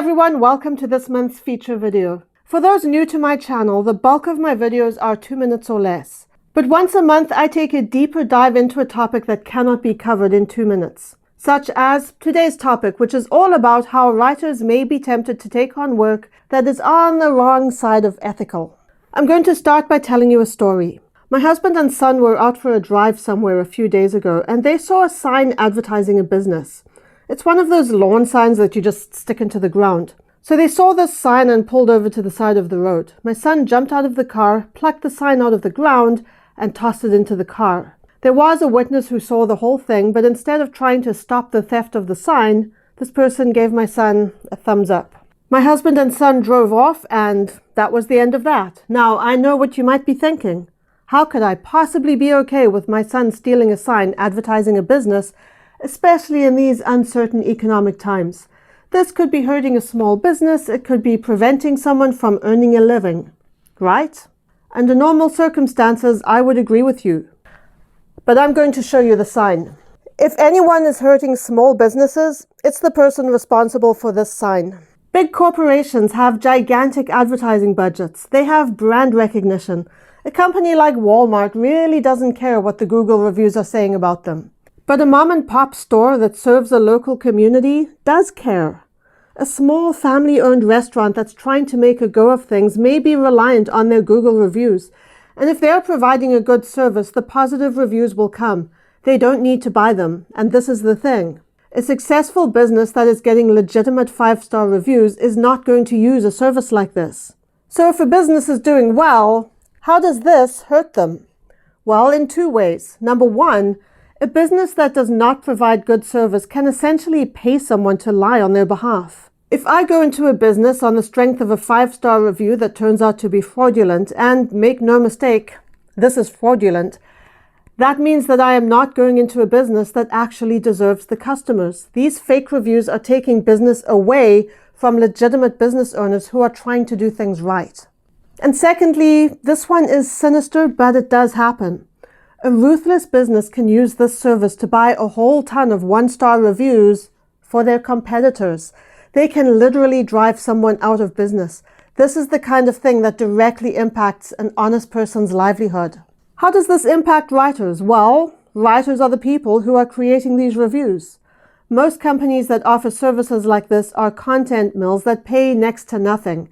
everyone, welcome to this month's feature video. For those new to my channel, the bulk of my videos are 2 minutes or less. But once a month, I take a deeper dive into a topic that cannot be covered in 2 minutes. Such as today's topic, which is all about how writers may be tempted to take on work that is on the wrong side of ethical. I'm going to start by telling you a story. My husband and son were out for a drive somewhere a few days ago, and they saw a sign advertising a business. It's one of those lawn signs that you just stick into the ground. So they saw this sign and pulled over to the side of the road. My son jumped out of the car, plucked the sign out of the ground, and tossed it into the car. There was a witness who saw the whole thing, but instead of trying to stop the theft of the sign, this person gave my son a thumbs up. My husband and son drove off, and that was the end of that. Now, I know what you might be thinking. How could I possibly be okay with my son stealing a sign advertising a business, especially in these uncertain economic times? This could be hurting a small business. It could be preventing someone from earning a living, right? Under normal circumstances, I would agree with you. But I'm going to show you the sign. If anyone is hurting small businesses, it's the person responsible for this sign. Big corporations have gigantic advertising budgets. They have brand recognition. A company like Walmart really doesn't care what the Google reviews are saying about them. But a mom-and-pop store that serves a local community does care. A small family-owned restaurant that's trying to make a go of things may be reliant on their Google reviews. And if they're providing a good service, the positive reviews will come. They don't need to buy them. And this is the thing. A successful business that is getting legitimate 5-star reviews is not going to use a service like this. So if a business is doing well, how does this hurt them? Well, in 2 ways. Number one, a business that does not provide good service can essentially pay someone to lie on their behalf. If I go into a business on the strength of a 5-star review that turns out to be fraudulent, and make no mistake, this is fraudulent, that means that I am not going into a business that actually deserves the customers. These fake reviews are taking business away from legitimate business owners who are trying to do things right. And secondly, this one is sinister, but it does happen. A ruthless business can use this service to buy a whole ton of 1-star reviews for their competitors. They can literally drive someone out of business. This is the kind of thing that directly impacts an honest person's livelihood. How does this impact writers? Well, writers are the people who are creating these reviews. Most companies that offer services like this are content mills that pay next to nothing.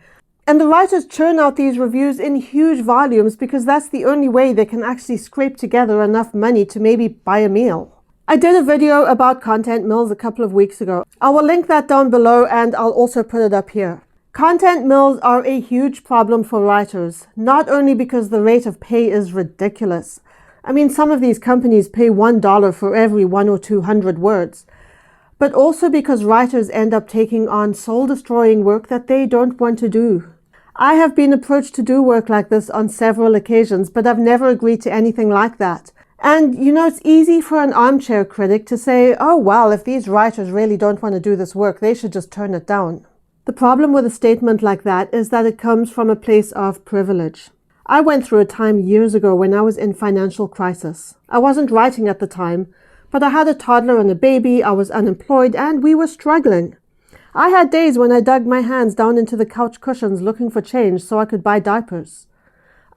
And the writers churn out these reviews in huge volumes because that's the only way they can actually scrape together enough money to maybe buy a meal. I did a video about content mills a couple of weeks ago. I will link that down below, and I'll also put it up here. Content mills are a huge problem for writers, not only because the rate of pay is ridiculous. I mean, some of these companies pay $1 for every 1 or 200 words. But also because writers end up taking on soul-destroying work that they don't want to do. I have been approached to do work like this on several occasions, but I've never agreed to anything like that. And, you know, it's easy for an armchair critic to say, oh, well, if these writers really don't want to do this work, they should just turn it down. The problem with a statement like that is that it comes from a place of privilege. I went through a time years ago when I was in financial crisis. I wasn't writing at the time, but I had a toddler and a baby, I was unemployed, and we were struggling. I had days when I dug my hands down into the couch cushions looking for change so I could buy diapers.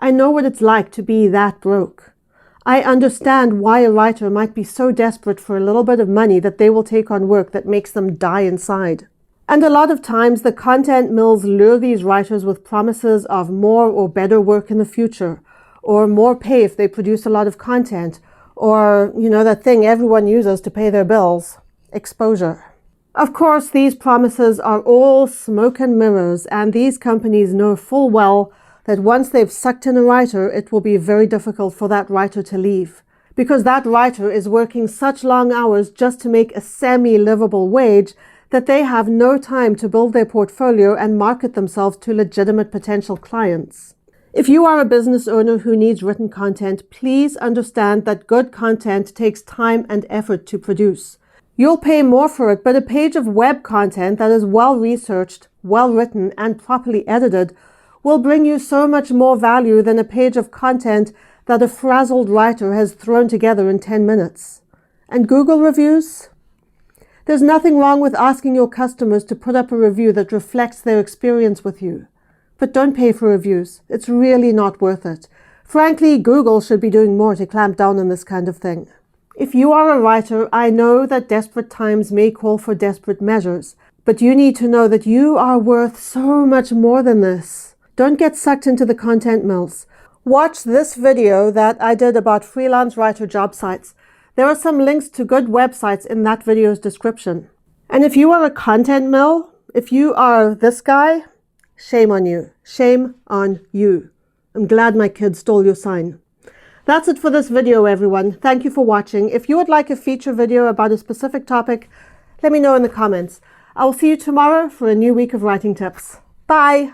I know what it's like to be that broke. I understand why a writer might be so desperate for a little bit of money that they will take on work that makes them die inside. And a lot of times the content mills lure these writers with promises of more or better work in the future, or more pay if they produce a lot of content, or, you know, that thing everyone uses to pay their bills, exposure. Of course, these promises are all smoke and mirrors, and these companies know full well that once they've sucked in a writer, it will be very difficult for that writer to leave. Because that writer is working such long hours just to make a semi-livable wage that they have no time to build their portfolio and market themselves to legitimate potential clients. If you are a business owner who needs written content, please understand that good content takes time and effort to produce. You'll pay more for it, but a page of web content that is well-researched, well-written, and properly edited will bring you so much more value than a page of content that a frazzled writer has thrown together in 10 minutes. And Google reviews? There's nothing wrong with asking your customers to put up a review that reflects their experience with you. But don't pay for reviews. It's really not worth it. Frankly, Google should be doing more to clamp down on this kind of thing. If you are a writer, I know that desperate times may call for desperate measures, but you need to know that you are worth so much more than this. Don't get sucked into the content mills. Watch this video that I did about freelance writer job sites. There are some links to good websites in that video's description. And if you are a content mill, if you are this guy, shame on you. Shame on you. I'm glad my kid stole your sign. That's it for this video, everyone. Thank you for watching. If you would like a feature video about a specific topic, let me know in the comments. I will see you tomorrow for a new week of writing tips. Bye!